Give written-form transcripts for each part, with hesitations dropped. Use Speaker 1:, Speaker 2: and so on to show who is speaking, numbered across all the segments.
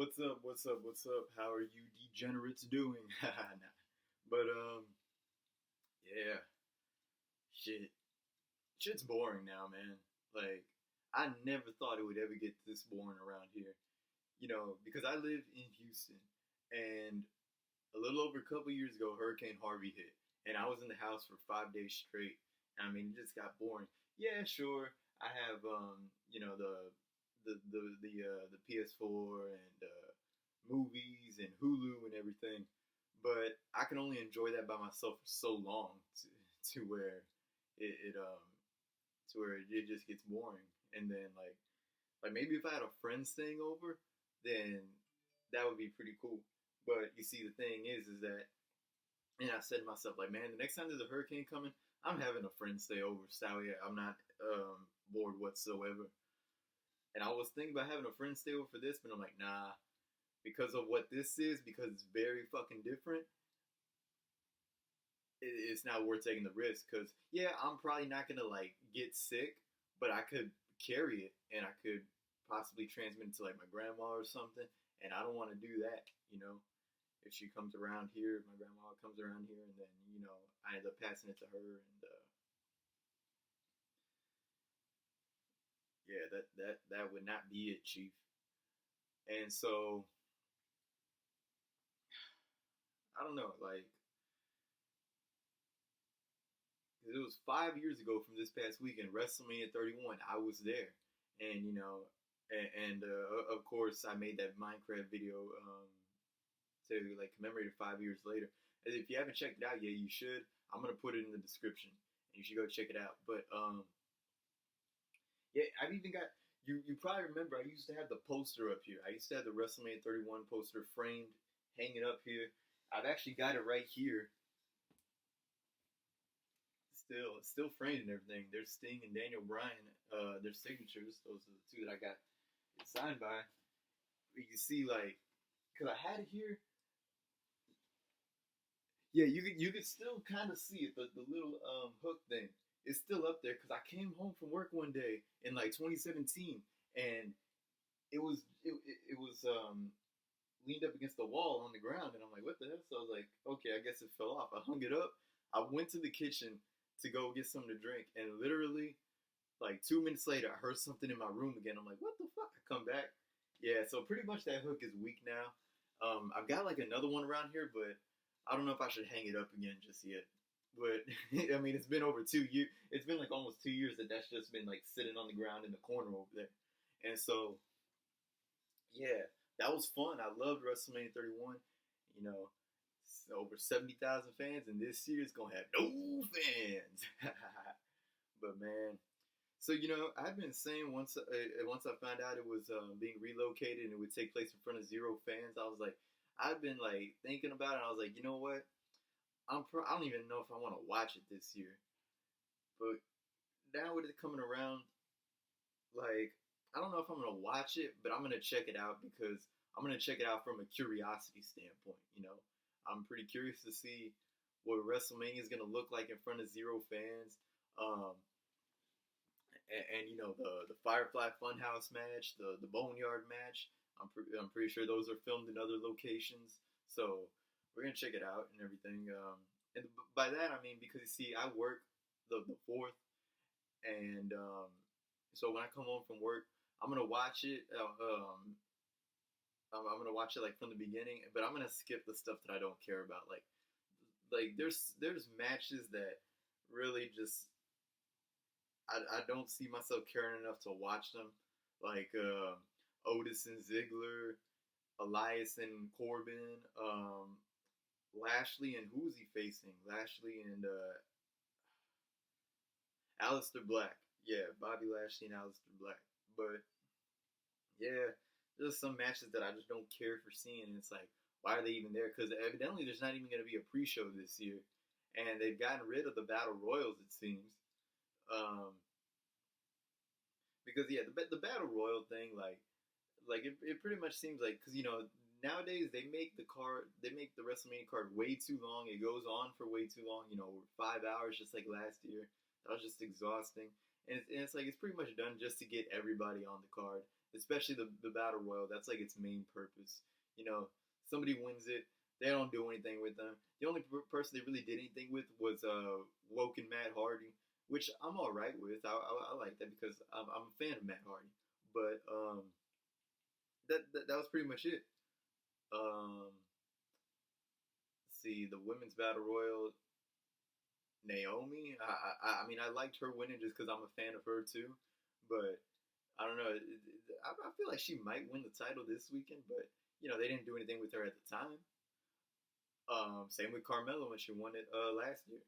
Speaker 1: What's up? What's up? What's up? How are you degenerates doing? Nah. But yeah, shit, shit's boring now, man. Like, I never thought it would ever get this boring around here. Because I live in Houston, and a little over a couple years ago, Hurricane Harvey hit, and I was in the house for 5 days straight. And I mean, it just got boring. Yeah, sure, I have the PS4 and movies and Hulu and everything, but I can only enjoy that by myself for so long to where it to where it just gets boring. And then like maybe if I had a friend staying over, then that would be pretty cool. But you see, the thing is that, and I said to myself, like, man, the next time there's a hurricane coming, I'm having a friend stay over. So I'm not bored whatsoever. And I was thinking about having a friend stay over for this, but I'm like, nah, because of what this is, because it's very fucking different. It's not worth taking the risk. Because yeah, I'm probably not gonna like get sick, but I could carry it, and I could possibly transmit it to like my grandma or something. And I don't want to do that, you know. If she comes around here, if my grandma comes around here, and then I end up passing it to her, and yeah, that would not be it, Chief. And so I don't know, like it was 5 years ago from this past weekend, WrestleMania 31. I was there, and of course I made that Minecraft video to like commemorate it 5 years later. And if you haven't checked it out yet, you should. I'm gonna put it in the description, and you should go check it out. But yeah, I've even got you. You probably remember I used to have the poster up here. I used to have the WrestleMania 31 poster framed, hanging up here. I've actually got it right here. Still framed and everything. There's Sting and Daniel Bryan, their signatures. Those are the two that I got it signed by. You can see, like, because I had it here. Yeah, you could still kind of see it. The little hook thing is still up there because I came home from work one day in like 2017, and it was leaned up against the wall on the ground, and I'm like, what the hell? So I was like, okay, I guess it fell off. I hung it up. I went to the kitchen to go get something to drink, and literally like 2 minutes later, I heard something in my room again. I'm like, what the fuck? I come back. Yeah, so pretty much that hook is weak now. I've got like another one around here, but I don't know if I should hang it up again just yet. But I mean, it's been over 2 years. It's been like almost 2 years that's just been like sitting on the ground in the corner over there. And so, yeah, that was fun. I loved WrestleMania 31. You know, over 70,000 fans, and this year it's gonna have no fans. But man, so I've been saying once I found out it was being relocated and it would take place in front of zero fans, I was like, I've been like thinking about it. And I was like, you know what? I don't even know if I want to watch it this year. But now with it coming around, like I don't know if I'm gonna watch it, but I'm gonna check it out because I'm gonna check it out from a curiosity standpoint. I'm pretty curious to see what WrestleMania is gonna look like in front of zero fans. Um, and the Firefly Funhouse match, the Boneyard match. I'm pretty sure those are filmed in other locations. So we're gonna check it out and everything. And by that I mean because you see, I work the fourth, and so when I come home from work, I'm gonna watch it. I'm gonna watch it like from the beginning, but I'm gonna skip the stuff that I don't care about. Like there's matches that really just I don't see myself caring enough to watch them, like Otis and Ziggler, Elias and Corbin, Lashley and who is he facing? Lashley and Aleister Black. Yeah, Bobby Lashley and Aleister Black. But yeah, there's some matches that I just don't care for seeing. And it's like, why are they even there? Because evidently there's not even going to be a pre-show this year, and they've gotten rid of the battle royals. It seems, um, because yeah, the battle royal thing, like it pretty much seems like because nowadays they make the WrestleMania card way too long. It goes on for way too long. 5 hours, just like last year. That was just exhausting. And it's like it's pretty much done just to get everybody on the card. especially the battle royal. That's like its main purpose. You know, somebody wins it, they don't do anything with them. The only person they really did anything with was Woken Matt Hardy, which I'm all right with. I like that because I'm a fan of Matt Hardy. But that was pretty much it. Let's see, the women's battle royal. Naomi, I mean, I liked her winning just because I'm a fan of her too. But I don't know. I feel like she might win the title this weekend, but they didn't do anything with her at the time. Same with Carmella when she won it last year.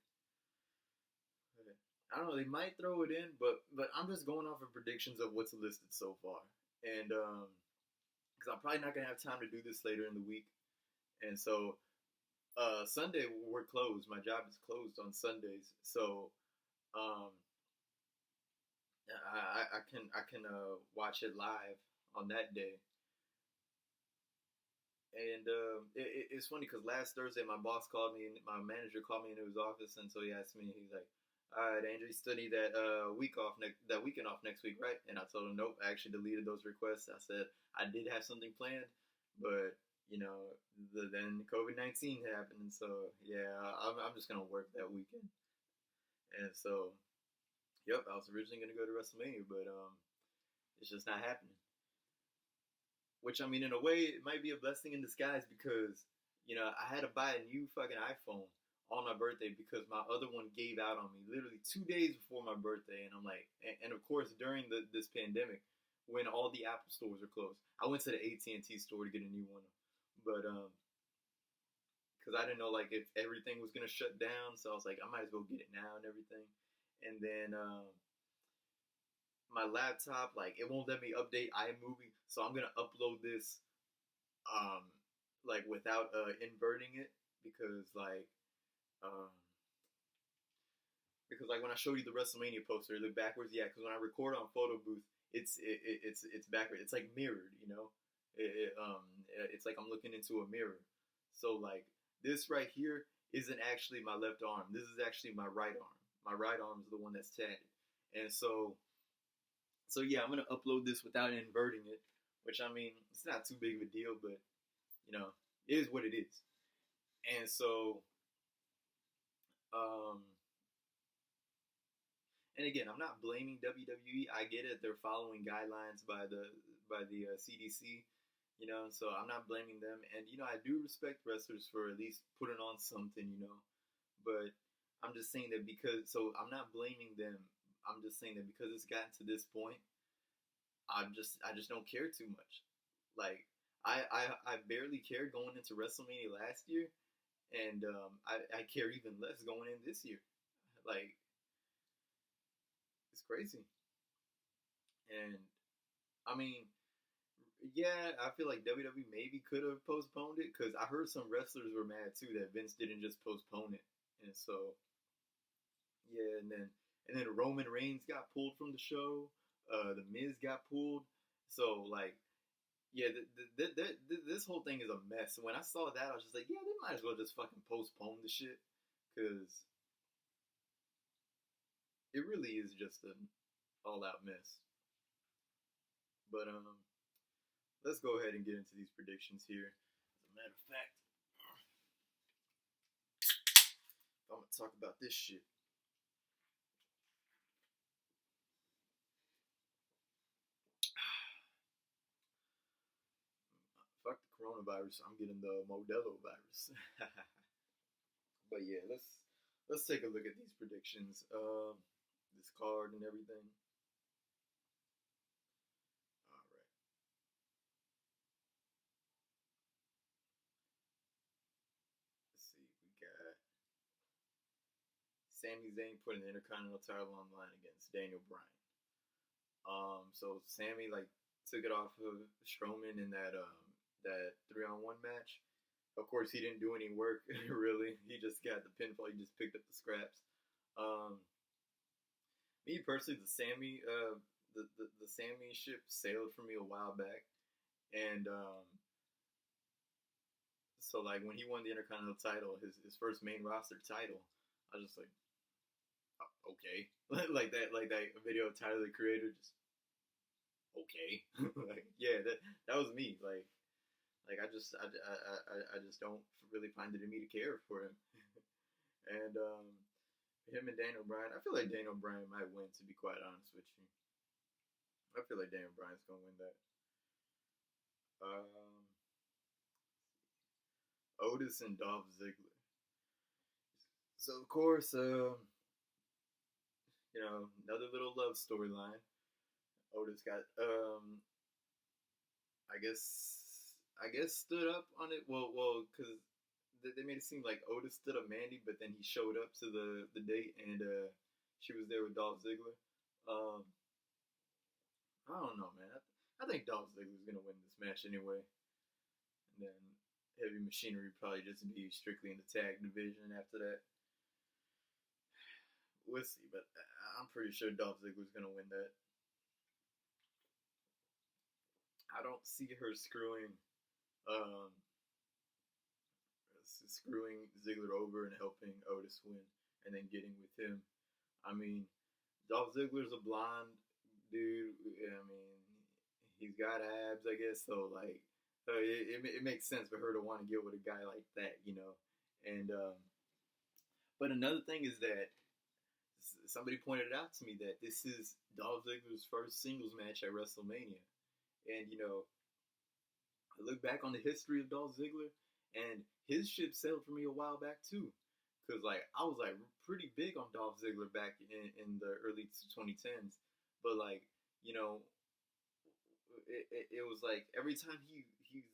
Speaker 1: I don't know. They might throw it in, but I'm just going off of predictions of what's listed so far, and because I'm probably not gonna have time to do this later in the week, and so Sunday we're closed. My job is closed on Sundays, so um, I can watch it live on that day. And it's funny because last Thursday my boss called me and my manager called me into his office, and so he asked me. He's like, "All right, Andrew, you study that that weekend off next week, right?" And I told him, "Nope, I actually deleted those requests." I said I did have something planned, but then COVID-19 happened, and so yeah, I'm just gonna work that weekend. And so, yep, I was originally gonna go to WrestleMania, but it's just not happening. Which, I mean, in a way, it might be a blessing in disguise because, I had to buy a new fucking iPhone on my birthday because my other one gave out on me literally 2 days before my birthday. And I'm like, and of course, during this pandemic, when all the Apple stores were closed, I went to the AT&T store to get a new one. But, because I didn't know, like, if everything was going to shut down. So I was like, I might as well get it now and everything. And then, my laptop, like, it won't let me update iMovie, so I'm gonna upload this like without inverting it because um when I showed you the WrestleMania poster it looked backwards. Yeah, because when I record on photo booth it's backwards. It's like mirrored, it's like I'm looking into a mirror. So like this right here isn't actually my left arm. This is actually my right arm. My right arm is the one that's tatted. And so yeah, I'm gonna upload this without inverting it, which I mean, it's not too big of a deal, but it is what it is. And so, um, and again, I'm not blaming WWE. I get it; they're following guidelines by the CDC, So I'm not blaming them, and I do respect wrestlers for at least putting on something. But I'm just saying that so I'm not blaming them. I'm just saying that because it's gotten to this point, I just don't care too much. Like I barely cared going into WrestleMania last year, and I care even less going in this year. Like it's crazy. And I mean, yeah, I feel like WWE maybe could have postponed it because I heard some wrestlers were mad too that Vince didn't just postpone it, and so yeah, and then Roman Reigns got pulled from the show. The Miz got pulled. So like, yeah, this whole thing is a mess. When I saw that, I was just like, yeah, they might as well just fucking postpone the shit because it really is just an all-out mess. But let's go ahead and get into these predictions here. As a matter of fact, I'm gonna talk about this shit. Fuck the coronavirus. I'm getting the Modelo virus. But yeah, let's take a look at these predictions. This card and everything. All right. Let's see. We got Sami Zayn putting the Intercontinental title on the line against Daniel Bryan. So Sami like took it off of Strowman in that 3-on-1 match. Of course, he didn't do any work really. He just got the pinfall. He just picked up the scraps. Me personally, the Sami ship sailed for me a while back, and so like when he won the Intercontinental title, his first main roster title, I was just like, oh, okay, like that video of Tyler the Creator just okay, like yeah, that was me. Like I just don't really find it in me to care for him. And him and Daniel Bryan, I feel like Daniel Bryan might win. To be quite honest with you, I feel like Daniel Bryan's gonna win that. Um, Otis and Dolph Ziggler. So of course, another little love storyline. Otis got I guess stood up on it. Because they made it seem like Otis stood up Mandy, but then he showed up to the date and she was there with Dolph Ziggler. Um, I don't know, man. I think Dolph Ziggler's gonna win this match anyway, and then Heavy Machinery probably just be strictly in the tag division after that. We'll see, but I'm pretty sure Dolph Ziggler's gonna win that. I don't see her um, screwing Ziggler over and helping Otis win, and then getting with him. I mean, Dolph Ziggler's a blonde dude. I mean, he's got abs, I guess. So like, it makes sense for her to want to get with a guy like that. And but another thing is that somebody pointed out to me that this is Dolph Ziggler's first singles match at WrestleMania, and I look back on the history of Dolph Ziggler, and his ship sailed for me a while back too, because like I was like pretty big on Dolph Ziggler back in the early 2010s, but like you know it was like every time he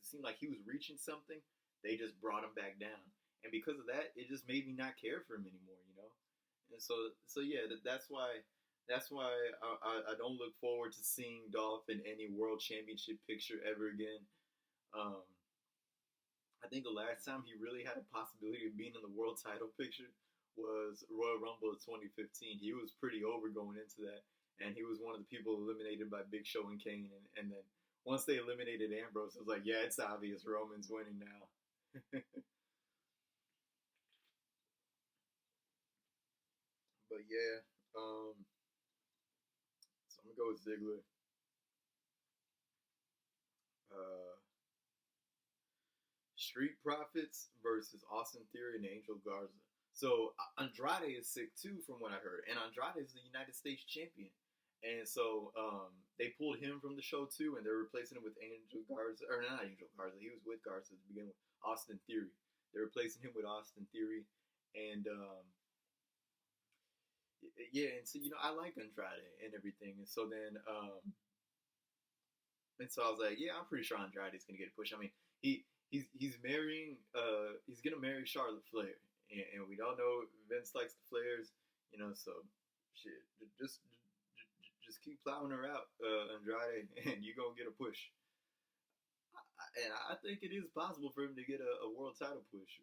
Speaker 1: seemed like he was reaching something, they just brought him back down, and because of that, it just made me not care for him anymore. And so yeah, that's why I don't look forward to seeing Dolph in any World Championship picture ever again. Um, I think the last time he really had a possibility of being in the world title picture was Royal Rumble of 2015. He was pretty over going into that, and he was one of the people eliminated by Big Show and Kane. And then once they eliminated Ambrose, I was like, yeah, it's obvious Roman's winning now. But yeah, so I'm gonna go with Ziggler. Uh, Street Profits versus Austin Theory and Angel Garza. So Andrade is sick too, from what I heard, and Andrade is the United States champion, and so they pulled him from the show too, and they're replacing him with Angel Garza, or not Angel Garza. He was with Garza to begin with. Austin Theory. They're replacing him with Austin Theory, and yeah, and so I like Andrade and everything, and so then and so I was like, yeah, I'm pretty sure Andrade's gonna get a push. I mean, he's marrying he's gonna marry Charlotte Flair, and we all know Vince likes the Flairs, so shit, just keep plowing her out, Andrade, and you're gonna get a push. And I think it is possible for him to get a world title push.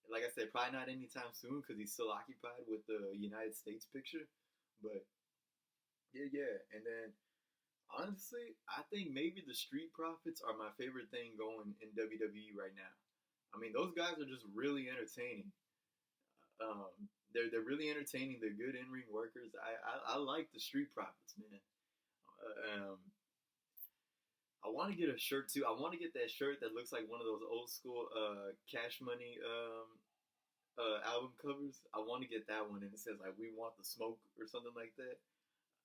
Speaker 1: Like I said, probably not anytime soon because he's still occupied with the United States picture. But yeah, yeah. And then honestly, I think maybe the Street Profits are my favorite thing going in WWE right now. I mean, those guys are just really entertaining. They're really entertaining. They're good in ring workers. I like the Street Profits, man. I want to get a shirt too. I want to get that shirt that looks like one of those old school Cash Money album covers. I want to get that one, and it says like "We want the smoke" or something like that.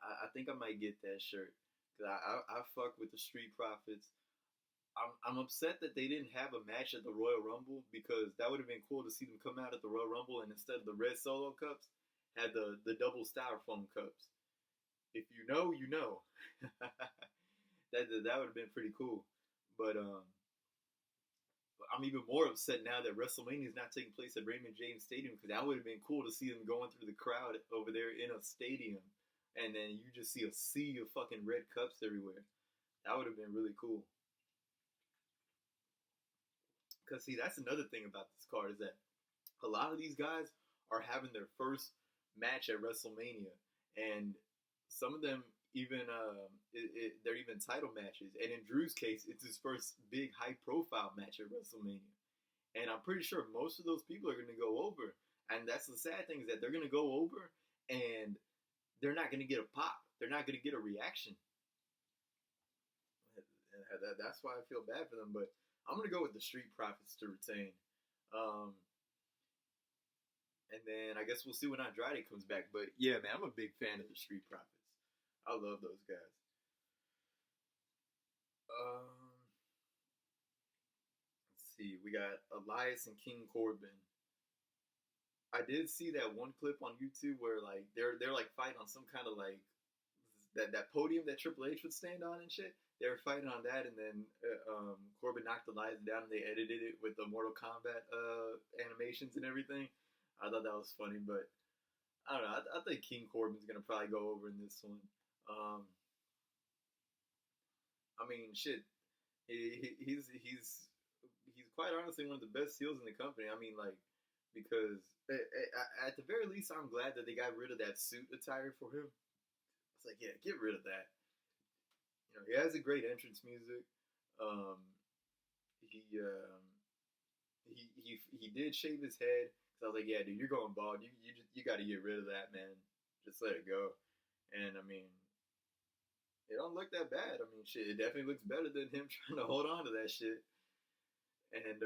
Speaker 1: I think I might get that shirt because I fuck with the Street Profits. I'm upset that they didn't have a match at the Royal Rumble because that would have been cool to see them come out at the Royal Rumble and instead of the red solo cups, had the double styrofoam cups. If you know, you know. That would have been pretty cool. But I'm even more upset now that WrestleMania is not taking place at Raymond James Stadium because that would have been cool to see them going through the crowd over there in a stadium, and then you just see a sea of fucking red cups everywhere. That would have been really cool. Cause see, that's another thing about this card is that a lot of these guys are having their first match at WrestleMania, and some of them even they're even title matches. And in Drew's case, it's his first big high profile match at WrestleMania. And I'm pretty sure most of those people are going to go over. And that's the sad thing is that they're going to go over and they're not going to get a pop. They're not going to get a reaction. That's why I feel bad for them. But I'm gonna go with the Street Profits to retain. Um, and then I guess we'll see when Andrade comes back. But yeah, man, I'm a big fan of the Street Profits. I love those guys. Let's see. We got Elias and King Corbin. I did see that one clip on YouTube where like they're like fighting on some kind of like that podium that Triple H would stand on and shit. They were fighting on that, and then Corbin knocked Elias down, and they edited it with the Mortal Kombat animations and everything. I thought that was funny, but I don't know. I think King Corbin's gonna probably go over in this one. Um, I mean, shit. He's quite honestly one of the best heels in the company. I mean, like because at the very least, I'm glad that they got rid of that suit attire for him. It's like, yeah, get rid of that. You know, he has a great entrance music. Um, he, um, he did shave his head. So I was like, yeah, dude, you're going bald. You got to get rid of that, man. Just let it go. And I mean, it don't look that bad. I mean, shit, it definitely looks better than him trying to hold on to that shit. And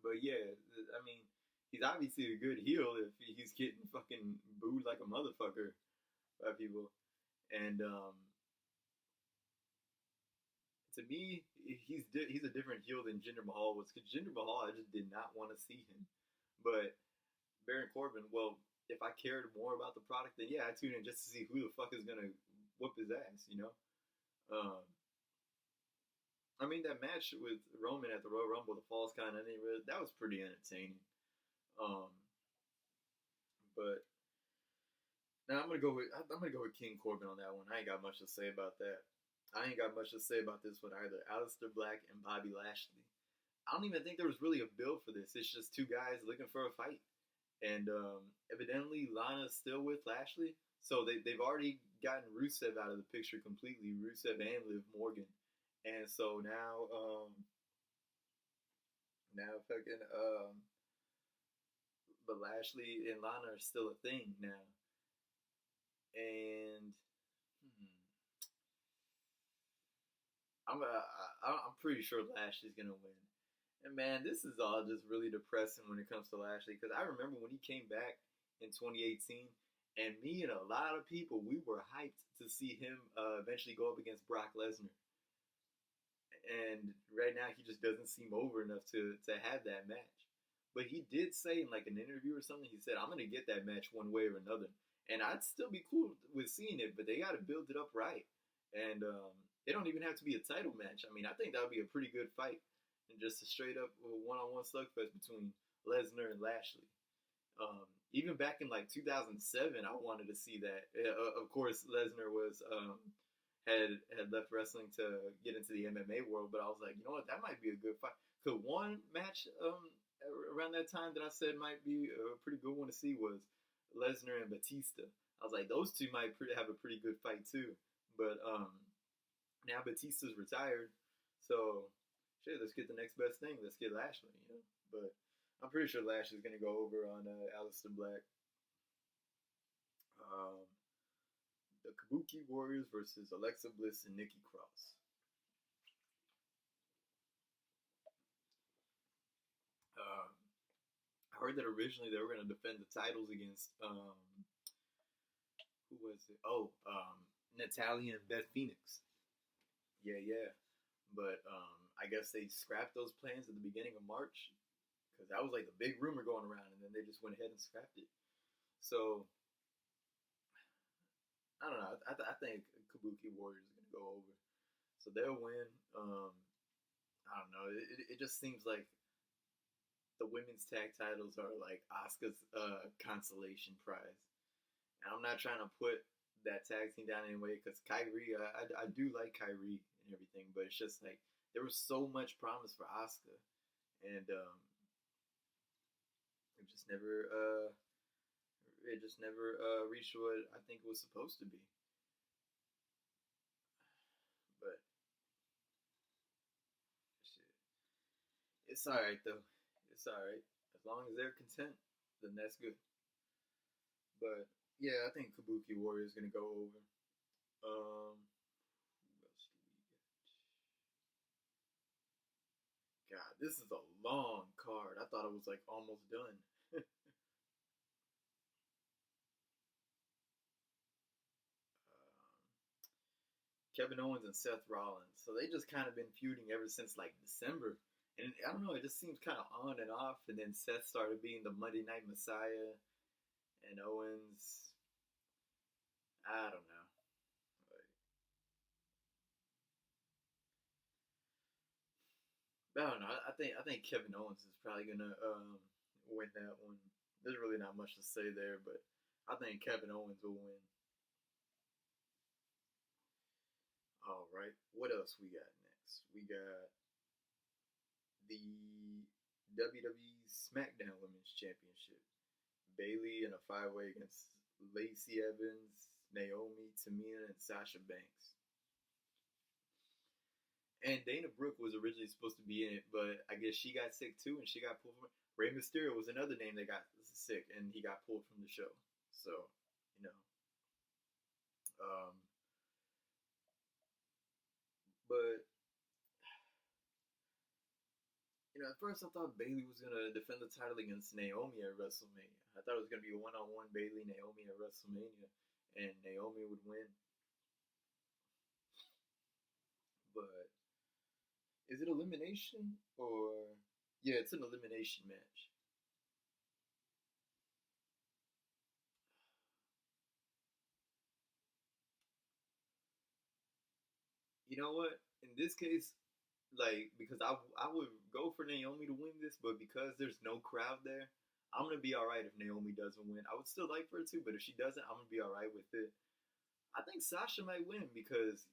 Speaker 1: but yeah, I mean, he's obviously a good heel if he's getting fucking booed like a motherfucker by people. And to me, he's a different heel than Jinder Mahal was. Because Jinder Mahal, I just did not want to see him. But Baron Corbin, well, if I cared more about the product, then yeah, I tune in just to see who the fuck is gonna whoop his ass, you know. Um, I mean that match with Roman at the Royal Rumble, the Falls Count, that was pretty entertaining. Um, but now I'm gonna go with King Corbin on that one. I ain't got much to say about that. I ain't got much to say about this one either. Aleister Black and Bobby Lashley. I don't even think there was really a build for this. It's just two guys looking for a fight. And evidently Lana's still with Lashley. So they've already gotten Rusev out of the picture completely. Rusev and Liv Morgan. And so now fucking but Lashley and Lana are still a thing now. And I'm pretty sure Lashley's gonna win. And man, this is all just really depressing when it comes to Lashley because I remember when he came back in 2018, and me and a lot of people we were hyped to see him eventually go up against Brock Lesnar. And right now he just doesn't seem over enough to have that match. But he did say in like an interview or something, he said, "I'm gonna get that match one way or another." And I'd still be cool with seeing it, but they got to build it up right. And it don't even have to be a title match. I mean, I think that would be a pretty good fight, and just a straight up one-on-one slugfest between Lesnar and Lashley. Even back in like 2007, I wanted to see that. Of course, Lesnar was had left wrestling to get into the MMA world, but I was like, you know what, that might be a good fight. Cause one match around that time that I said might be a pretty good one to see was Lesnar and Batista. I was like, those two might have a pretty good fight too. But now Batista's retired, so shit, let's get the next best thing. Let's get Lashley, you know. But I'm pretty sure Lashley's gonna go over on Aleister Black. The Kabuki Warriors versus Alexa Bliss and Nikki Cross. I heard that originally they were gonna defend the titles against who was it? Oh, Natalya and Beth Phoenix. Yeah. But I guess they scrapped those plans at the beginning of March because that was like the big rumor going around, and then they just went ahead and scrapped it. So I don't know. I think Kabuki Warriors are gonna go over, so they'll win. I don't know. It just seems like the women's tag titles are like Asuka's consolation prize. And I'm not trying to put that tag team down anyway because Kyrie, I do like Kyrie and everything, but it's just like there was so much promise for Asuka, and it just never reached what I think it was supposed to be. But shit, it's all right though. It's all right as long as they're content, then that's good. But yeah, I think Kabuki Warrior is gonna go over. Um, God, this is a long card. I thought it was like almost done. Kevin Owens and Seth Rollins. So they just kind of been feuding ever since like December. And I don't know, it just seems kind of on and off. And then Seth started being the Monday Night Messiah, and Owens, I don't know. Like, I don't know. I think Kevin Owens is probably gonna win that one. There's really not much to say there, but I think Kevin Owens will win. All right. What else we got next? We got the WWE SmackDown Women's Championship. Bailey in a five-way against Lacey Evans, Naomi, Tamina, and Sasha Banks. And Dana Brooke was originally supposed to be in it, but I guess she got sick too, and she got pulled from it. Rey Mysterio was another name that got sick, and he got pulled from the show. So, you know, um, but at first I thought Bailey was gonna defend the title against Naomi at WrestleMania. I thought it was gonna be a one-on-one Bailey Naomi at WrestleMania, and Naomi would win. But is it elimination or yeah, it's an elimination match. You know what? In this case, like because I would go for Naomi to win this, but because there's no crowd there, I'm gonna be all right if Naomi doesn't win. I would still like for her to, but if she doesn't, I'm gonna be all right with it. I think Sasha might win because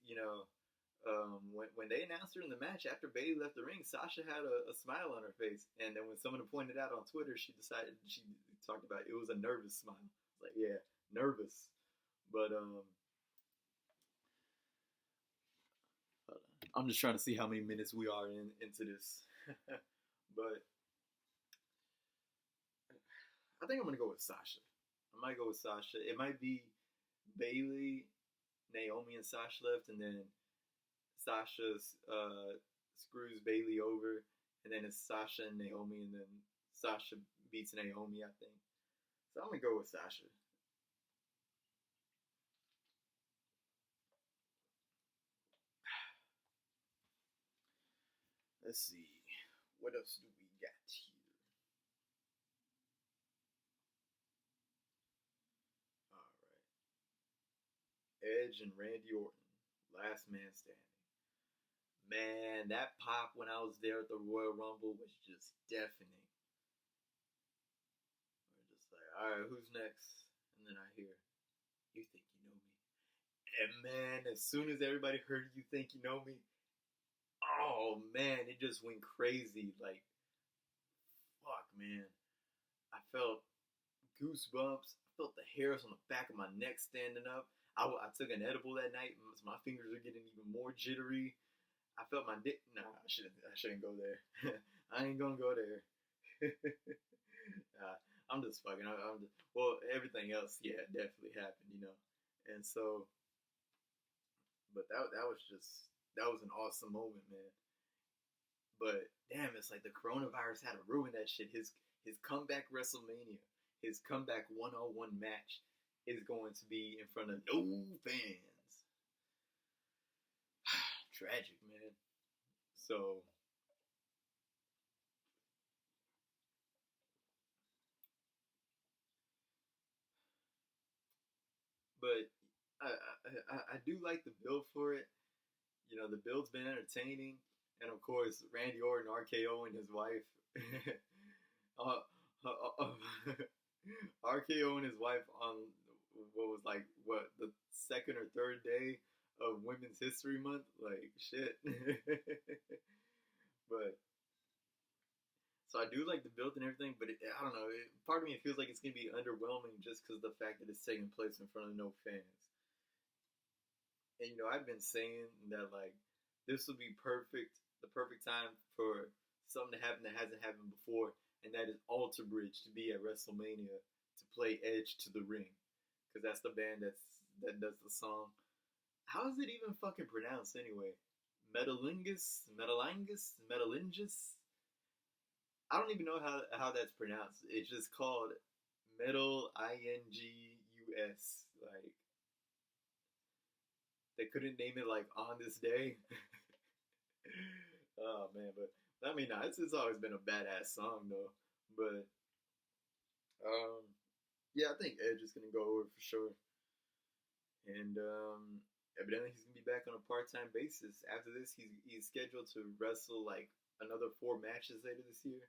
Speaker 1: when they announced her in the match after Bayley left the ring, Sasha had a smile on her face, and then when someone pointed out on Twitter, she talked about it was a nervous smile. Like yeah, nervous, but I'm just trying to see how many minutes we are into this. But I think I'm gonna go with Sasha. I might go with Sasha. It might be Bailey, Naomi, and Sasha left, and then Sasha screws Bailey over, and then it's Sasha and Naomi, and then Sasha beats Naomi, I think. So I'm gonna go with Sasha. Let's see, what else do we got here? All right, Edge and Randy Orton, last man standing. Man, that pop when I was there at the Royal Rumble was just deafening. We're just like, all right, who's next? And then I hear, you think you know me? And man, as soon as everybody heard you think you know me, oh man, it just went crazy. Like, fuck, man. I felt goosebumps. I felt the hairs on the back of my neck standing up. I took an edible that night, so my fingers are getting even more jittery. I felt my dick. Nah, I shouldn't go there. I ain't gonna go there. I'm just fucking. Well, everything else, yeah, definitely happened. And so, but that was an awesome moment, man. But damn, it's like the coronavirus had to ruin that shit. His comeback WrestleMania, his comeback one-on-one match is going to be in front of no fans. Tragic, man. So, but I do like the build for it. The build's been entertaining, and of course Randy Orton, RKO, and his wife. uh, RKO and his wife on what was like the second or third day of Women's History Month. Like shit. But so I do like the build and everything, but I don't know. Part of me feels like it's gonna be underwhelming just because of the fact that it's taking place in front of no fans. And I've been saying that like this would be the perfect time for something to happen that hasn't happened before, and that is Alter Bridge to be at WrestleMania to play Edge to the Ring, because that's the band that does the song. How is it even fucking pronounced anyway? Metalingus, Metalingus, Metalingus. I don't even know how that's pronounced. It's just called Metal Ingus. Like they couldn't name it like on this day. Oh man, but I mean, nah, it's always been a badass song though. But um, yeah, I think Edge is gonna go over for sure, and evidently he's gonna be back on a part-time basis after this. He's scheduled to wrestle like another 4 matches later this year.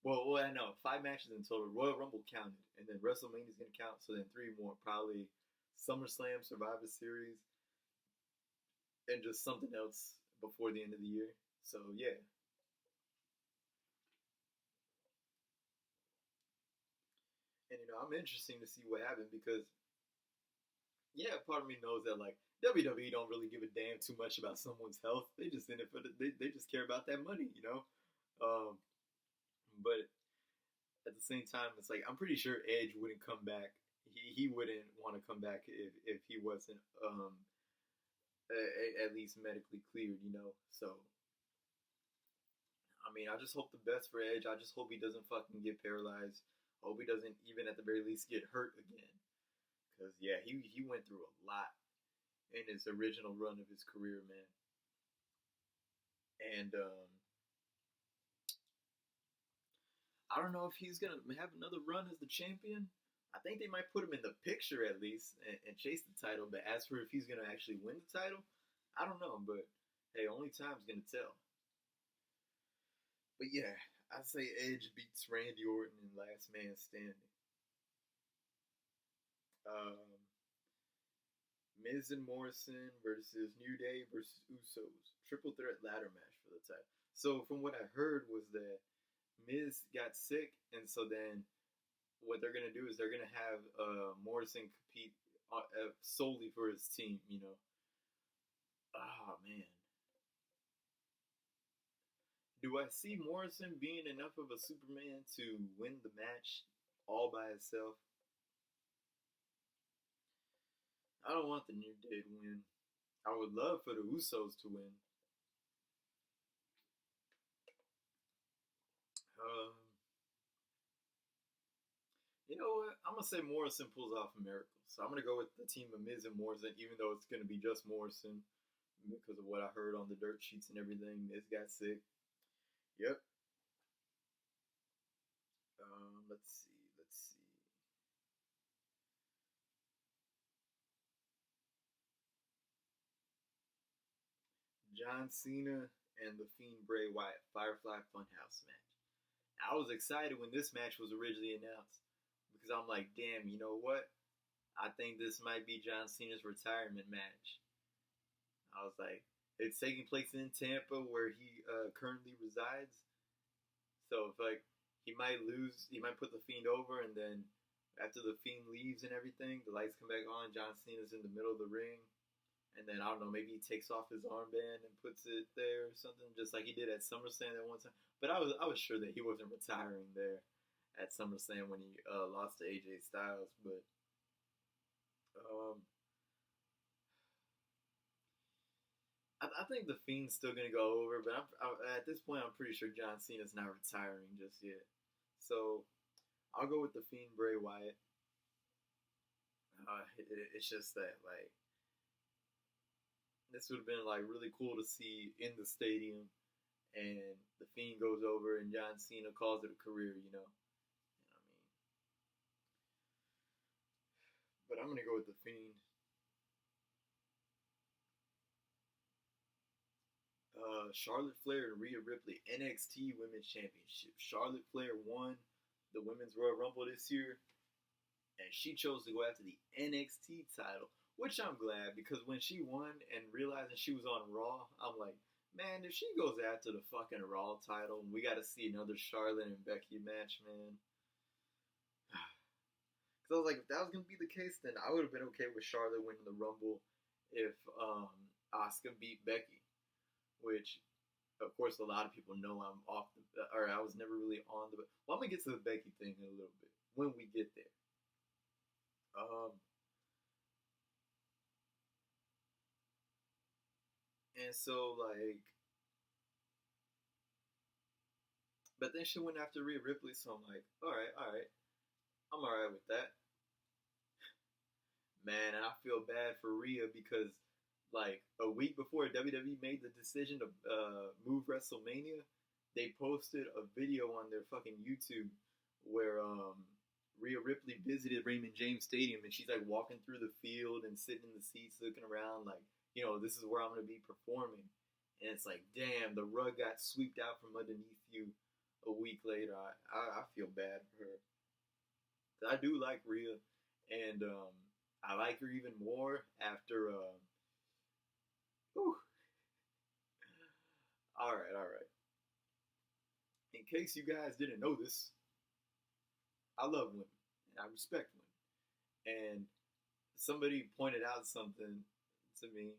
Speaker 1: Well, I know 5 matches in total. Royal Rumble counted, and then WrestleMania is gonna count. So then 3 more, probably SummerSlam, Survivor Series, and just something else before the end of the year. So yeah, and I'm interested to see what happens because yeah, part of me knows that like WWE don't really give a damn too much about someone's health. They just in it for they just care about that money. Um, but at the same time, it's like I'm pretty sure Edge wouldn't come back. He wouldn't want to come back if he wasn't at least medically cleared. So I mean, I just hope the best for Edge. I just hope he doesn't fucking get paralyzed. I hope he doesn't even at the very least get hurt again. Cause yeah, he went through a lot in his original run of his career, man. And I don't know if he's gonna have another run as the champion. I think they might put him in the picture at least and chase the title. But as for if he's gonna actually win the title, I don't know. But hey, only time's gonna tell. But yeah, I say Edge beats Randy Orton in Last Man Standing. Um, Miz and Morrison versus New Day versus Usos. Triple threat ladder match for the title. So from what I heard was that Miz got sick, and so then what they're gonna do is they're gonna have Morrison compete solely for his team. Oh man, do I see Morrison being enough of a Superman to win the match all by himself? I don't want the New Day to win. I would love for the Usos to win. Um, you know what? I'm gonna say Morrison pulls off a miracle. So I'm gonna go with the team of Miz and Morrison, even though it's gonna be just Morrison because of what I heard on the dirt sheets and everything. Miz got sick. Yep. Let's see. Let's see. John Cena and the Fiend Bray Wyatt Firefly Funhouse match. I was excited when this match was originally announced because I'm like, damn, you know what? I think this might be John Cena's retirement match. I was like, it's taking place in Tampa where he currently resides. So if like he might lose, he might put the Fiend over, and then after the Fiend leaves and everything, the lights come back on. John Cena's in the middle of the ring, and then I don't know, maybe he takes off his armband and puts it there or something, just like he did at SummerSlam that one time. But I was sure that he wasn't retiring there at SummerSlam when he lost to AJ Styles. But um, I think the Fiend's still gonna go over, but at this point, I'm pretty sure John Cena's not retiring just yet. So I'll go with the Fiend Bray Wyatt. It's just that like this would have been like really cool to see in the stadium, and the Fiend goes over, and John Cena calls it a career. I mean, but I'm gonna go with the Fiend. Charlotte Flair and Rhea Ripley NXT Women's Championship. Charlotte Flair won the Women's Royal Rumble this year, and she chose to go after the NXT title, which I'm glad because when she won and realizing she was on Raw, I'm like, man, if she goes after the fucking Raw title, we got to see another Charlotte and Becky match, man. Because I was like, if that was gonna be the case, then I would have been okay with Charlotte winning the Rumble if Asuka beat Becky, which of course a lot of people know I'm off the, or I was never really on the. Well, I'm gonna get to the Becky thing in a little bit when we get there. Um, and so like But then she went after Rhea Ripley, so I'm like, all right, I'm all right with that. Man, and I feel bad for Rhea because like a week before WWE made the decision to move WrestleMania, they posted a video on their fucking YouTube where Rhea Ripley visited Raymond James Stadium and she's like walking through the field and sitting in the seats looking around like, you know, this is where I'm gonna be performing. And it's like, damn, the rug got swept out from underneath you a week later. I feel bad for her. I do like Rhea, and I like her even more after. All right, all right. In case you guys didn't know this, I love women and I respect women. And somebody pointed out something to me.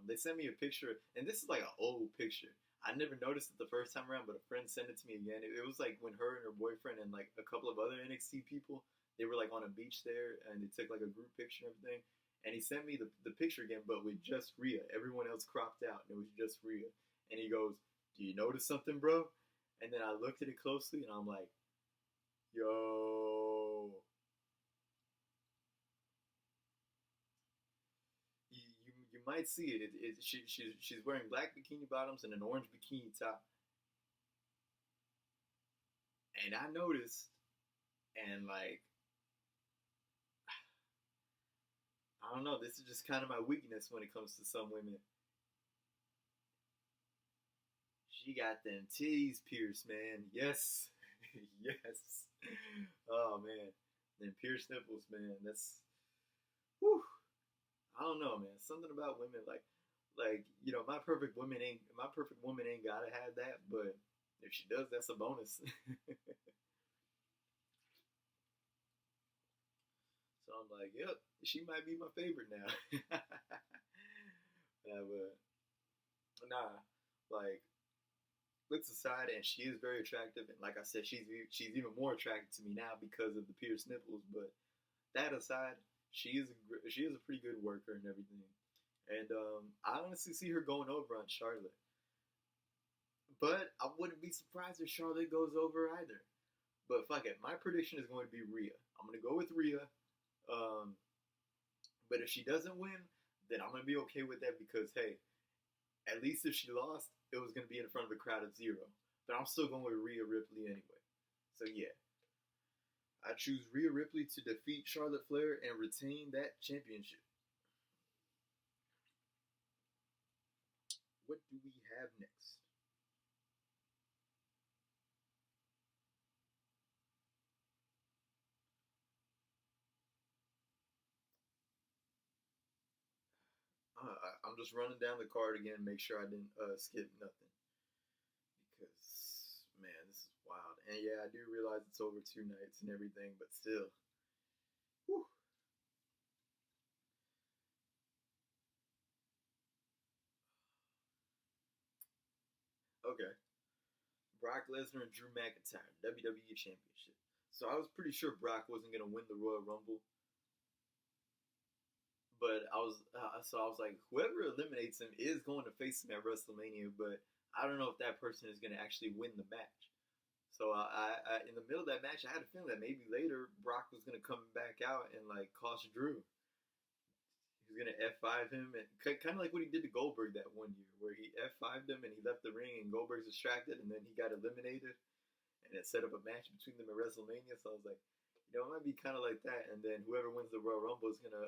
Speaker 1: They sent me a picture, and this is like an old picture. I never noticed it the first time around, but a friend sent it to me again. It was like when her and her boyfriend and like a couple of other NXT people, they were like on a beach there, and they took like a group picture and everything. And he sent me the picture again, but with just Rhea. Everyone else cropped out, and it was just Rhea. And he goes, "Do you notice something, bro?" And then I looked at it closely, and I'm like, "Yo, you might see it. She's wearing black bikini bottoms and an orange bikini top." And I noticed, and like, I don't know, this is just kind of my weakness when it comes to some women. She got them titties pierced, man. Yes. Yes. Oh, man. Them pierced nipples, man. That's, whew. I don't know, man. Something about women, like, you know, my perfect woman ain't gotta have that, but if she does, that's a bonus. So I'm like, yep, she might be my favorite now. Yeah, but nah, like looks aside, and she is very attractive, and like I said, she's even more attractive to me now because of the pierced nipples. But that aside, she is a pretty good worker and everything, and I honestly see her going over on Charlotte. But I wouldn't be surprised if Charlotte goes over either. But fuck it, my prediction is going to be Rhea. I'm gonna go with Rhea. Um, but if she doesn't win, then I'm gonna be okay with that because hey, at least if she lost, it was going to be in front of a crowd of zero. But I'm still going with Rhea Ripley anyway. So yeah, I choose Rhea Ripley to defeat Charlotte Flair and retain that championship. What do we have next? I'm just running down the card again, make sure I didn't skip nothing. Because, man, this is wild. And yeah, I do realize it's over 2 nights and everything, but still. Whew. Okay. Brock Lesnar and Drew McIntyre, WWE Championship. So I was pretty sure Brock wasn't going to win the Royal Rumble, but I was like, whoever eliminates him is going to face him at WrestleMania, but I don't know if that person is going to actually win the match. So in the middle of that match, I had a feeling that maybe later Brock was going to come back out and like cost Drew. He was going to F5 him, and kind of like what he did to Goldberg that one year, where he F5'd him and he left the ring, and Goldberg's distracted, and then he got eliminated, and it set up a match between them at WrestleMania. So I was like, you know, it might be kind of like that, and then whoever wins the Royal Rumble is going to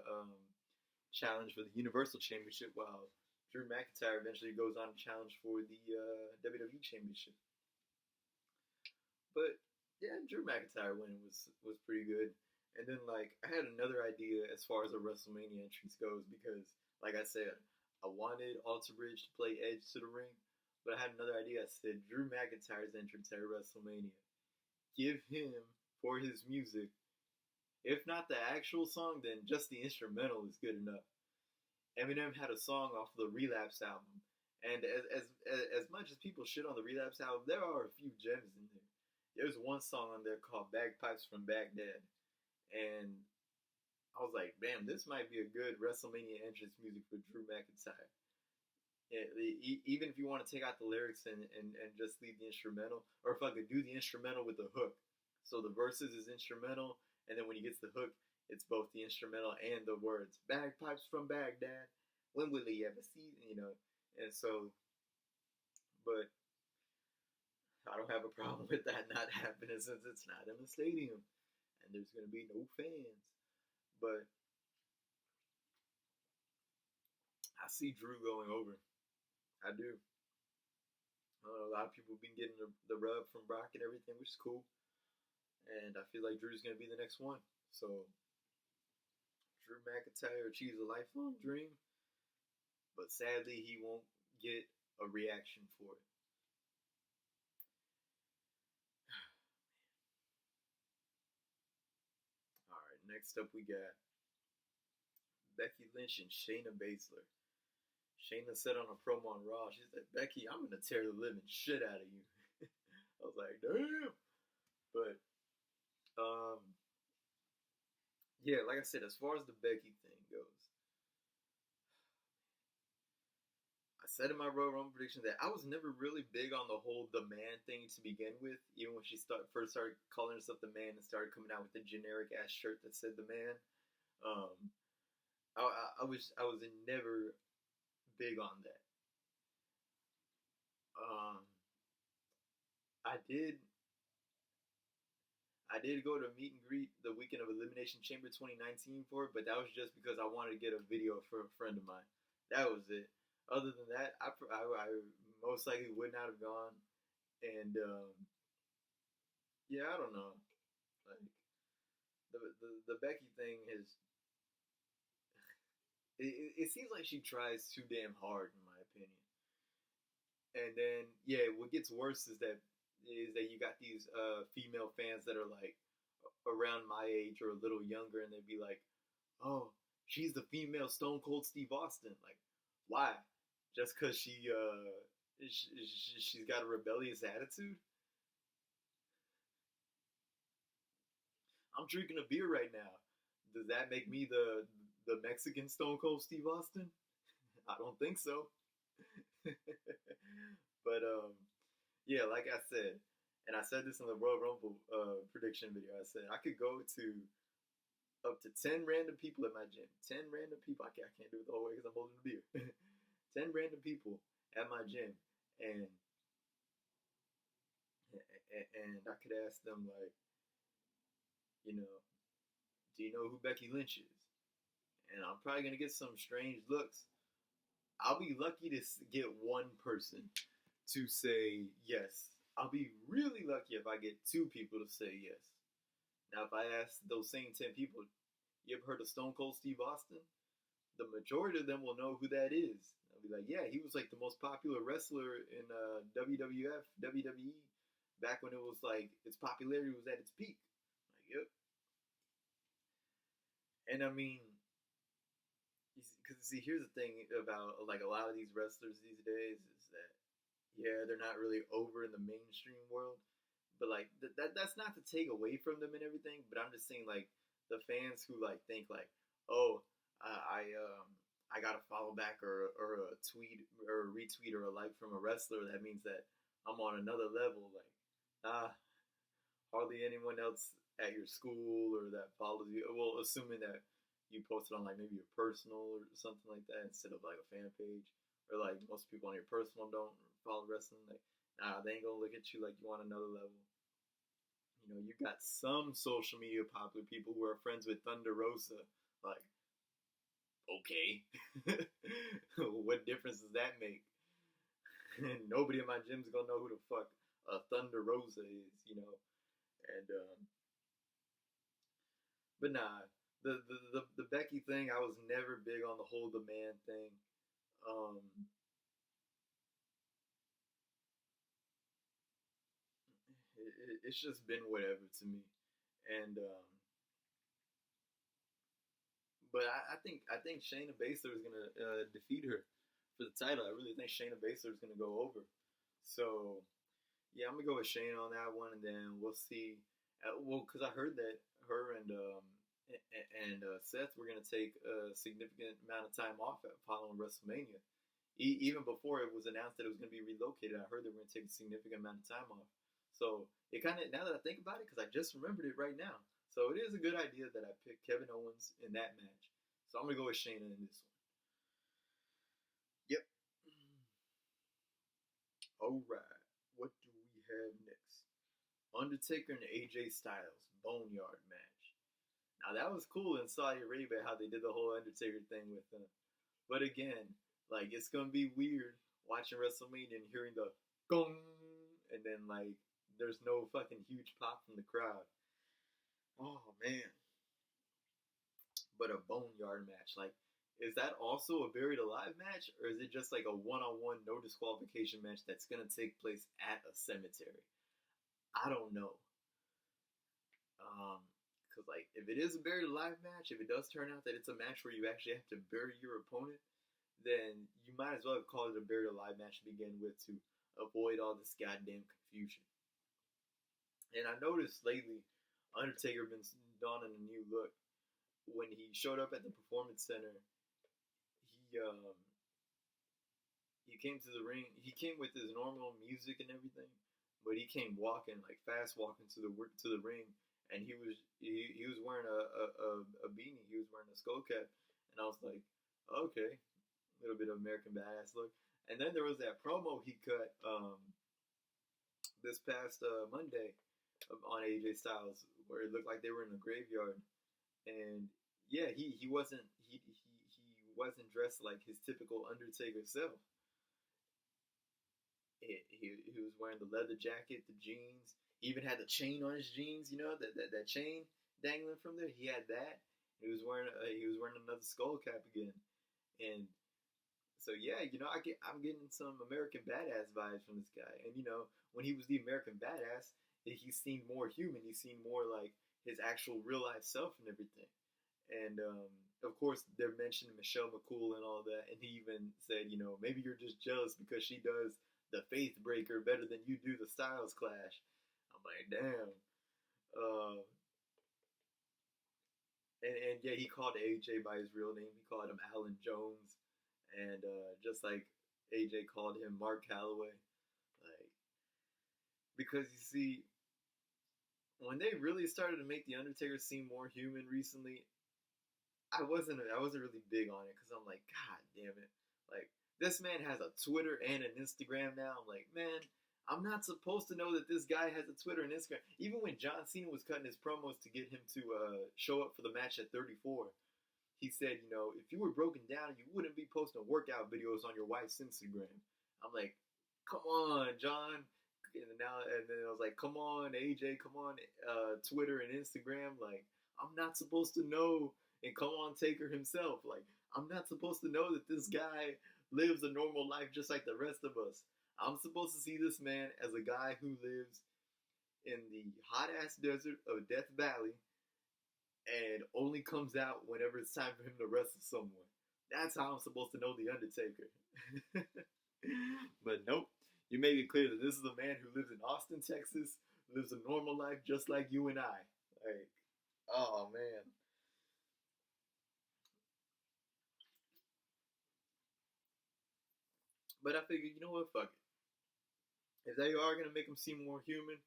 Speaker 1: challenge for the Universal Championship, while Drew McIntyre eventually goes on to challenge for the WWE Championship. But yeah, Drew McIntyre winning was pretty good. And then like I had another idea as far as a WrestleMania entrance goes because, like I said, I wanted Alter Bridge to play Edge to the ring, but I had another idea. I said Drew McIntyre's entrance at WrestleMania. Give him for his music. If not the actual song, then just the instrumental is good enough. Eminem had a song off the Relapse album, and as much as people shit on the Relapse album, there are a few gems in there. There's one song on there called "Bagpipes from Baghdad," and I was like, "Damn, this might be a good WrestleMania entrance music for Drew McIntyre." Even if you want to take out the lyrics and just leave the instrumental, or if I could do the instrumental with the hook. So the verses is instrumental, and then when he gets the hook, it's both the instrumental and the words. Bagpipes from Baghdad. When will he ever see? You know, and so, but I don't have a problem with that not happening since it's not in the stadium, and there's gonna be no fans. But I see Drew going over. I do. A lot of people have been getting the rub from Brock and everything, which is cool. And I feel like Drew's gonna be the next one. So Drew McIntyre achieves a lifelong dream, but sadly he won't get a reaction for it. All right, next up we got Becky Lynch and Shayna Baszler. Shayna said on a promo on Raw, she said, "Becky, I'm gonna tear the living shit out of you." I was like, damn. But yeah, like I said, as far as the Becky thing goes, I said in my Royal Rumble prediction that I was never really big on the whole the man thing to begin with. Even when she first started calling herself the man and started coming out with the generic ass shirt that said the man, um, I was never big on that. Um, I did go to a meet and greet the weekend of Elimination Chamber 2019 for it, but that was just because I wanted to get a video for a friend of mine. That was it. Other than that, I most likely would not have gone. And yeah, I don't know. Like the Becky thing is, it seems like she tries too damn hard, in my opinion. And then yeah, what gets worse is that you got these female fans that are like around my age or a little younger, and they'd be like, "Oh, she's the female Stone Cold Steve Austin." Like, why? Just because she's got a rebellious attitude? I'm drinking a beer right now. Does that make me the Mexican Stone Cold Steve Austin? I don't think so. But yeah, like I said, and I said this in the Royal Rumble prediction video. I said I could go to up to 10 random people at my gym. 10 random people. I can't do it the whole way because I'm holding the beer. 10 random people at my gym, and I could ask them like, you know, do you know who Becky Lynch is? And I'm probably gonna get some strange looks. I'll be lucky to get one person to say yes. I'll be really lucky if I get two people to say yes. Now, if I ask those same 10 people, you ever heard of Stone Cold Steve Austin? The majority of them will know who that is. I'll be like, yeah, he was like the most popular wrestler in WWF, WWE, back when it was like its popularity was at its peak. Like, yep. And I mean, because see, here's the thing about like a lot of these wrestlers these days is that yeah, they're not really over in the mainstream world, but like that's not to take away from them and everything. But I'm just saying like the fans who like think like, oh, I gotta follow back or a tweet or a retweet or a like from a wrestler, that means that I'm on another level. Like, hardly anyone else at your school or that follows you. Well, assuming that you posted on like maybe your personal or something like that instead of like a fan page, or like most people on your personal don't follow wrestling. Like, nah, they ain't gonna look at you like you on another level. You know, you got some social media popular people who are friends with Thunder Rosa. Like, okay, what difference does that make? Nobody in my gym's gonna know who the fuck Thunder Rosa is, you know. And but nah, the Becky thing, I was never big on the whole the man thing. Um, it's just been whatever to me, and but I think Shayna Baszler is gonna defeat her for the title. I really think Shayna Baszler is gonna go over. So yeah, I'm gonna go with Shayna on that one, and then we'll see. Well, because I heard that her and Seth were gonna take a significant amount of time off following WrestleMania, Even before it was announced that it was going to be relocated, I heard they were going to take a significant amount of time off. So it kind of, now that I think about it, because I just remembered it right now. So it is a good idea that I picked Kevin Owens in that match. So I'm going to go with Shayna in this one. Yep. All right. What do we have next? Undertaker and AJ Styles Boneyard match. Now that was cool in Saudi Arabia how they did the whole Undertaker thing with them. But again, like it's gonna be weird watching WrestleMania and hearing the gong, and then like there's no fucking huge pop from the crowd. Oh man. But a Boneyard match, like, is that also a Buried Alive match, or is it just like a one-on-one no disqualification match that's gonna take place at a cemetery? I don't know. Because like if it is a Buried Alive match, if it does turn out that it's a match where you actually have to bury your opponent, then you might as well have called it a Buried Alive match to begin with to avoid all this goddamn confusion. And I noticed lately, Undertaker been donning a new look. When he showed up at the Performance Center, he he came to the ring. He came with his normal music and everything, but he came walking like fast walking to the ring, and he was wearing a beanie. He was wearing a skull cap, and I was like, okay, a little bit of American Badass look. And then there was that promo he cut this past Monday on AJ Styles, where it looked like they were in a graveyard, and yeah, he wasn't he wasn't dressed like his typical Undertaker self. He was wearing the leather jacket, the jeans. He even had the chain on his jeans. You know that chain dangling from there. He had that. He was wearing another skull cap again, and so yeah, you know I'm getting some American Badass vibes from this guy. And you know when he was the American Badass, he seemed more human. He seemed more like his actual real life self and everything. And of course, they're mentioning Michelle McCool and all that. And he even said, you know, maybe you're just jealous because she does the Faith Breaker better than you do the Styles Clash. I'm like, damn. And yeah, he called AJ by his real name. He called him Alan Jones. And just like AJ called him Mark Calloway. Like, because you see, when they really started to make the Undertaker seem more human recently, I wasn't really big on it because I'm like, God damn it, like this man has a Twitter and an Instagram now. I'm like, man, I'm not supposed to know that this guy has a Twitter and Instagram. Even when John Cena was cutting his promos to get him to show up for the match at 34, he said, you know, if you were broken down, you wouldn't be posting workout videos on your wife's Instagram. I'm like, come on, John. And then I was like, come on, AJ, come on, Twitter and Instagram. Like, I'm not supposed to know. And come on, Taker himself. Like, I'm not supposed to know that this guy lives a normal life just like the rest of us. I'm supposed to see this man as a guy who lives in the hot ass desert of Death Valley and only comes out whenever it's time for him to wrestle someone. That's how I'm supposed to know the Undertaker. But nope. You made it clear that this is a man who lives in Austin, Texas, lives a normal life just like you and I. Like, oh man. But I figured, you know what, fuck it. If they are gonna make him seem more human,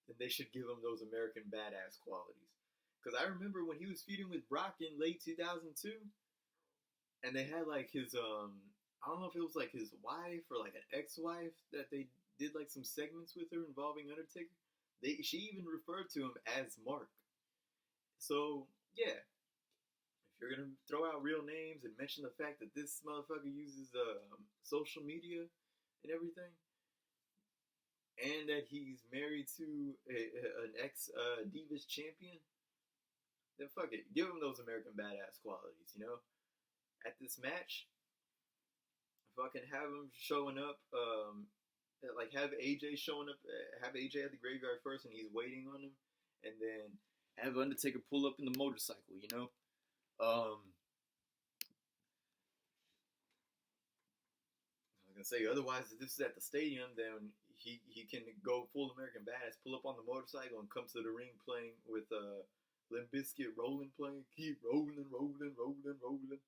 Speaker 1: then they should give him those American Badass qualities. Because I remember when he was feuding with Brock in late 2002, and they had like his I don't know if it was like his wife or like an ex-wife that they did like some segments with her involving Undertaker. She even referred to him as Mark. So yeah, if you're gonna throw out real names and mention the fact that this motherfucker uses social media and everything, and that he's married to an ex Divas champion, then fuck it, give him those American Badass qualities. You know, at this match, fucking have him showing up. Like have AJ showing up. Have AJ at the graveyard first, and he's waiting on him, and then have Undertaker pull up in the motorcycle. You know. I was gonna say otherwise, if this is at the stadium, then he can go full American Badass, pull up on the motorcycle, and come to the ring playing with Limp Bizkit rolling, playing, keep rolling, rolling, rolling, rolling.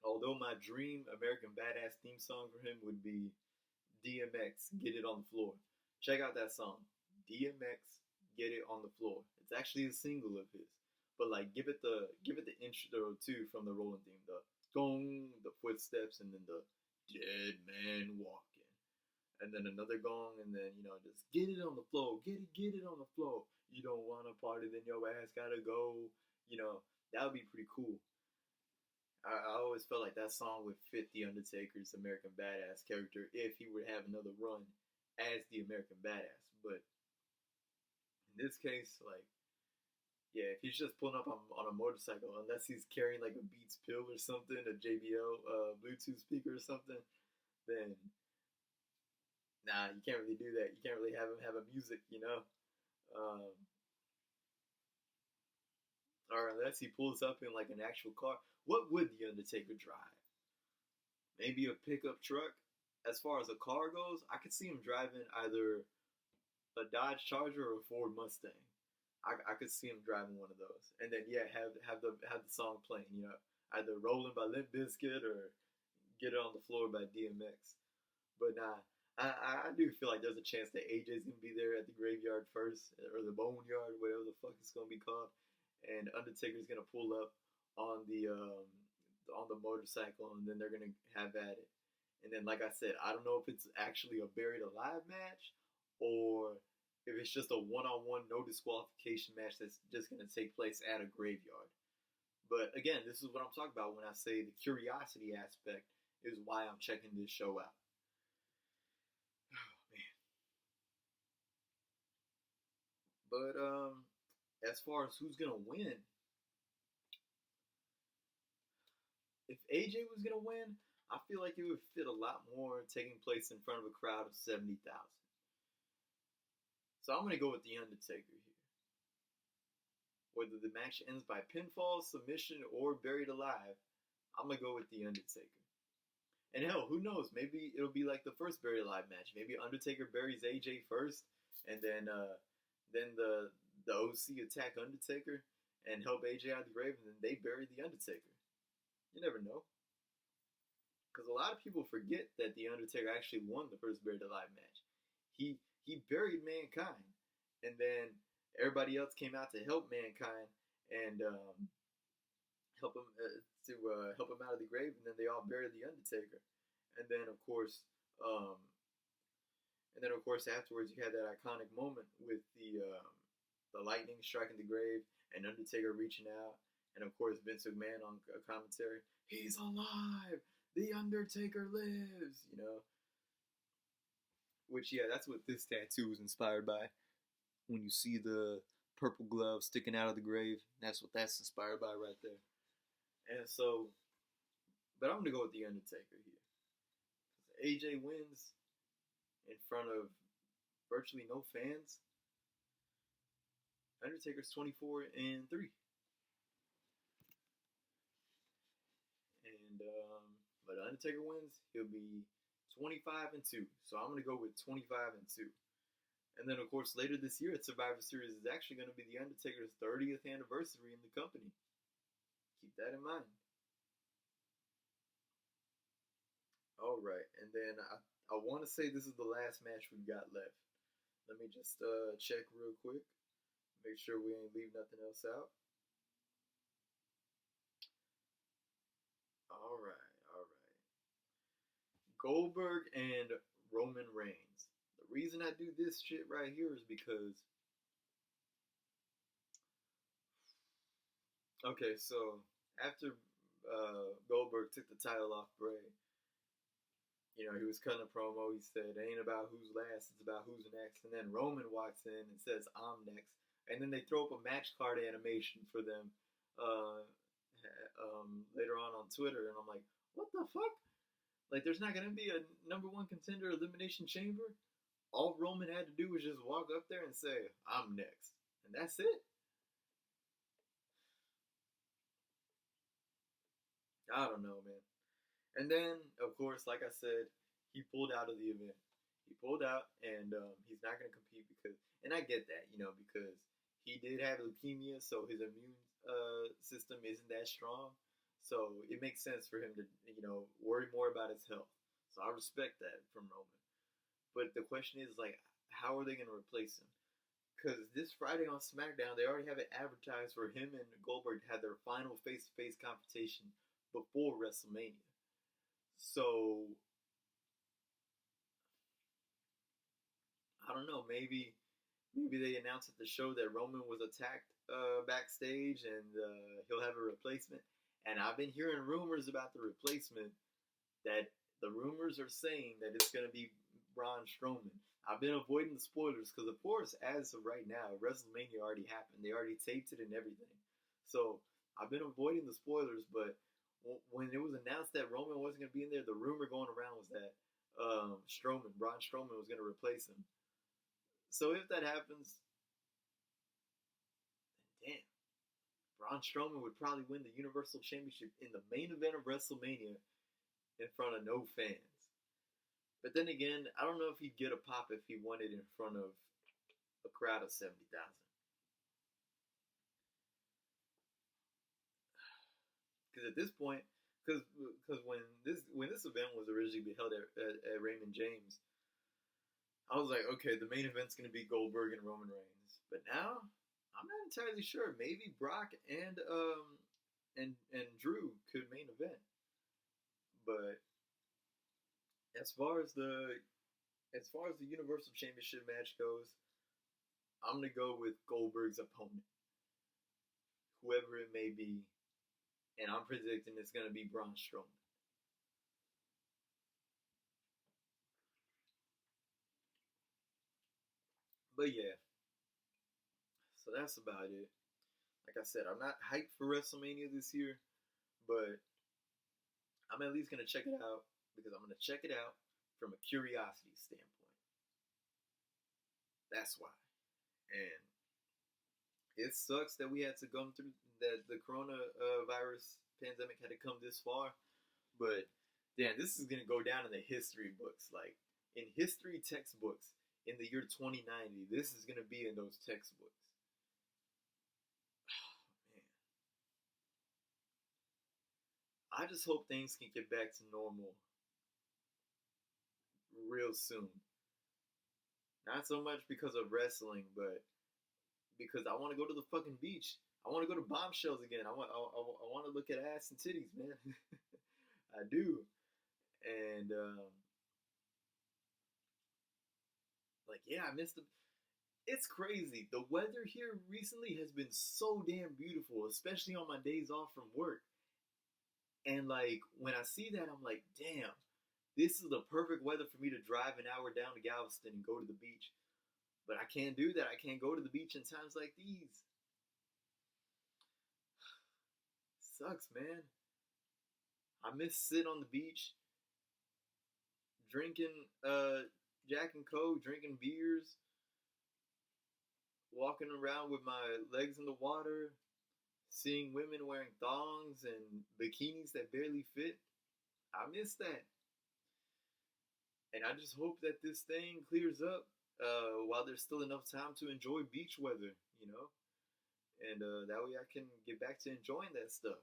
Speaker 1: Although my dream American Badass theme song for him would be DMX, Get It on the Floor. Check out that song. DMX, Get It on the Floor. It's actually a single of his. But like give it the intro too from the rolling theme. The gong, the footsteps, and then the dead man walking. And then another gong, and then, just get it on the floor. Get it on the floor. You don't want to party, then your ass gotta go. That would be pretty cool. I always felt like that song would fit the Undertaker's American Badass character if he would have another run as the American Badass. But in this case, like, yeah, if he's just pulling up on a motorcycle, unless he's carrying like a Beats pill or something, a JBL Bluetooth speaker or something, then nah, you can't really do that. You can't really have him have a music. Or unless he pulls up in like an actual car. What would the Undertaker drive? Maybe a pickup truck. As far as a car goes, I could see him driving either a Dodge Charger or a Ford Mustang. I could see him driving one of those, and then have the song playing. Either "Rolling" by Limp Bizkit or "Get It on the Floor" by DMX. But nah, I do feel like there's a chance that AJ's gonna be there at the graveyard first, or the boneyard, whatever the fuck it's gonna be called, and Undertaker's gonna pull up on the motorcycle, and then they're gonna have at it. And then, like I said, I don't know if it's actually a buried alive match or if it's just a one-on-one no disqualification match that's just gonna take place at a graveyard. But again, this is what I'm talking about when I say the curiosity aspect is why I'm checking this show out. Oh man. But as far as who's gonna win, if AJ was gonna win, I feel like it would fit a lot more taking place in front of a crowd of 70,000. So I'm gonna go with the Undertaker here. Whether the match ends by pinfall, submission, or buried alive, I'm gonna go with the Undertaker. And hell, who knows? Maybe it'll be like the first buried alive match. Maybe Undertaker buries AJ first, and then the OC attack Undertaker and help AJ out of the grave, and then they bury the Undertaker. You never know. Because a lot of people forget that the Undertaker actually won the first buried alive match. He buried Mankind, and then everybody else came out to help Mankind and help him help him out of the grave, and then they all buried the Undertaker. And then of course afterwards you had that iconic moment with the lightning striking the grave and Undertaker reaching out, and of course Vince McMahon on a commentary, "He's alive! The Undertaker lives!" Which, yeah, that's what this tattoo was inspired by. When you see the purple glove sticking out of the grave, that's what that's inspired by right there. And so, but I'm going to go with the Undertaker here. AJ wins in front of virtually no fans. Undertaker's 24-3. And, but Undertaker wins, he'll be 25-2. So I'm going to go with 25-2. And then, of course, later this year at Survivor Series is actually going to be the Undertaker's 30th anniversary in the company. Keep that in mind. All right, and then I want to say this is the last match we've got left. Let me just check real quick. Make sure we ain't leave nothing else out. All right. Goldberg and Roman Reigns. The reason I do this shit right here is because... Okay, so after Goldberg took the title off Bray, he was cutting a promo. He said, "It ain't about who's last, it's about who's next." And then Roman walks in and says, "I'm next." And then they throw up a match card animation for them later on Twitter. And I'm like, what the fuck? Like, there's not going to be a number one contender elimination chamber? All Roman had to do was just walk up there and say, "I'm next." And that's it. I don't know, man. And then, of course, like I said, he pulled out of the event. He pulled out, and he's not going to compete because... And I get that, because he did have leukemia, so his immune system isn't that strong. So it makes sense for him to, worry more about his health. So I respect that from Roman. But the question is, like, how are they going to replace him? Because this Friday on SmackDown, they already have it advertised where him and Goldberg had their final face-to-face confrontation before WrestleMania. So I don't know. Maybe they announced at the show that Roman was attacked backstage and he'll have a replacement. And I've been hearing rumors about the replacement that the rumors are saying that it's going to be Braun Strowman. I've been avoiding the spoilers because, of course, as of right now, WrestleMania already happened. They already taped it and everything. So I've been avoiding the spoilers, but when it was announced that Roman wasn't going to be in there, the rumor going around was that Braun Strowman was going to replace him. So if that happens, then damn, Braun Strowman would probably win the Universal Championship in the main event of WrestleMania in front of no fans. But then again, I don't know if he'd get a pop if he won it in front of a crowd of 70,000. Because at this point, because when this event was originally held at Raymond James, I was like, okay, the main event's going to be Goldberg and Roman Reigns. But now, I'm not entirely sure. Maybe Brock and Drew could main event. But as far as the Universal Championship match goes, I'm gonna go with Goldberg's opponent, whoever it may be, and I'm predicting it's gonna be Braun Strowman. But yeah, so that's about it. Like I said, I'm not hyped for WrestleMania this year, but I'm at least gonna check it out because I'm gonna check it out from a curiosity standpoint. That's why. And it sucks that we had to go through that the coronavirus pandemic had to come this far, but damn, this is gonna go down in the history books. Like in history textbooks in the year 2090, this is gonna be in those textbooks. Man, I just hope things can get back to normal real soon. Not so much because of wrestling, but because I want to go to the fucking beach. I want to go to bombshells again. I want to look at ass and titties, man. I do. And like, yeah, I missed the. It's crazy. The weather here recently has been so damn beautiful, especially on my days off from work. And like when I see that, I'm like, damn, this is the perfect weather for me to drive an hour down to Galveston and go to the beach. But I can't do that. I can't go to the beach in times like these. Sucks, man. I miss sitting on the beach, drinking Jack and Coke, drinking beers, walking around with my legs in the water, seeing women wearing thongs and bikinis that barely fit. I miss that. And I just hope that this thing clears up while there's still enough time to enjoy beach weather, and that way I can get back to enjoying that stuff.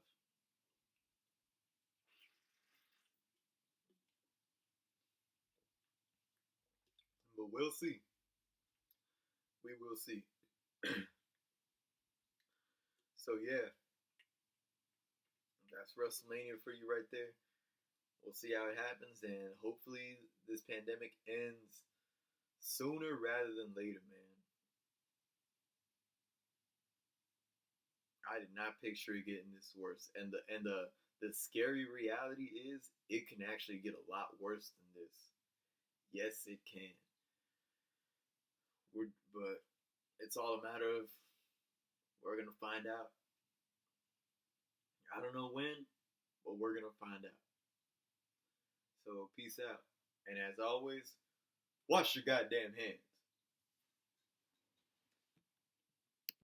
Speaker 1: But we'll see. We will see. So yeah, that's WrestleMania for you right there. We'll see how it happens, and hopefully this pandemic ends sooner rather than later, man. I did not picture it getting this worse, and the scary reality is it can actually get a lot worse than this. Yes, it can. But it's all a matter of we're gonna find out. I don't know when, but we're gonna find out. So peace out, and as always, wash your goddamn hands.